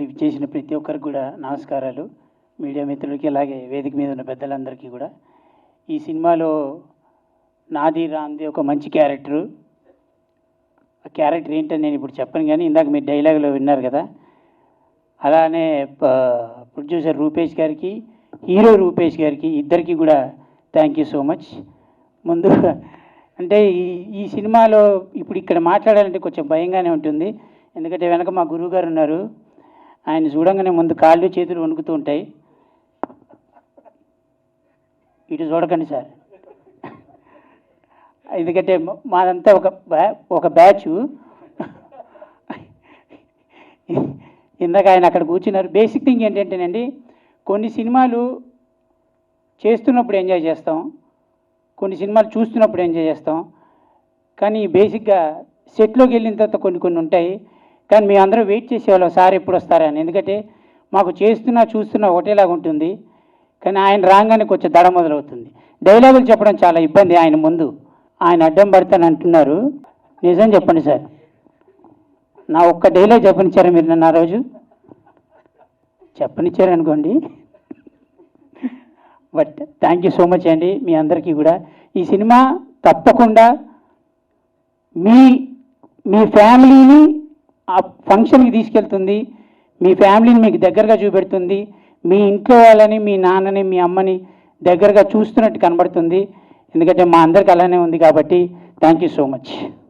ఇక్కడికి చేసిన ప్రతి ఒక్కరికి కూడా నమస్కారాలు. మీడియా మిత్రులకి అలాగే వేదిక మీద ఉన్న పెద్దలందరికీ కూడా. ఈ సినిమాలో నాది రామ్ది ఒక మంచి క్యారెక్టరు. ఆ క్యారెక్టర్ ఏంటని నేను ఇప్పుడు చెప్పను, కానీ ఇందాక మీరు డైలాగులో విన్నారు కదా. అలానే ప్రొడ్యూసర్ రూపేష్ గారికి, హీరో రూపేష్ గారికి ఇద్దరికి కూడా థ్యాంక్ యూ సో మచ్. ముందు అంటే ఈ సినిమాలో ఇప్పుడు ఇక్కడ మాట్లాడాలంటే కొంచెం భయంగానే ఉంటుంది. ఎందుకంటే వెనక మా గురువు గారు ఉన్నారు. ఆయన చూడంగానే ముందు కాళ్ళు చేతులు వణుకుతూ ఉంటాయి. ఇటు చూడకండి సార్, ఎందుకంటే మాదంతా ఒక బ్యాచ్. ఇందాక ఆయన అక్కడ కూర్చున్నారు. బేసిక్ థింగ్ ఏంటంటేనండి, కొన్ని సినిమాలు చేస్తున్నప్పుడు ఎంజాయ్ చేస్తాం, కొన్ని సినిమాలు చూస్తున్నప్పుడు ఎంజాయ్ చేస్తాం. కానీ బేసిక్గా సెట్లోకి వెళ్ళిన తర్వాత కొన్ని ఉంటాయి. కానీ మేము అందరం వెయిట్ చేసేవాళ్ళం సార్ ఎప్పుడు వస్తారని. ఎందుకంటే మాకు చూస్తున్నా ఒకటేలాగా ఉంటుంది. కానీ ఆయన రాగానే కొంచెం దడ మొదలవుతుంది. డైలాగులు చెప్పడం చాలా ఇబ్బంది. ఆయన ముందు ఆయన అడ్డం పడతాను అంటున్నారు. నిజం చెప్పండి సార్, నా ఒక్క డైలాగ్ చెప్పనిచ్చారా మీరు నన్ను? ఆ రోజు చెప్పనిచ్చారనుకోండి. But thank you so much అండి మీ అందరికీ కూడా. ఈ సినిమా తప్పకుండా మీ ఫ్యామిలీని ఆ ఫంక్షన్కి తీసుకెళ్తుంది, మీ ఫ్యామిలీని మీకు దగ్గరగా చూపెడుతుంది, మీ ఇంట్లో వాళ్ళని, మీ నాన్నని, మీ అమ్మని దగ్గరగా చూస్తున్నట్టు కనబడుతుంది. ఎందుకంటే మా అందరికి అలానే ఉంది కాబట్టి థ్యాంక్ యూ సో మచ్.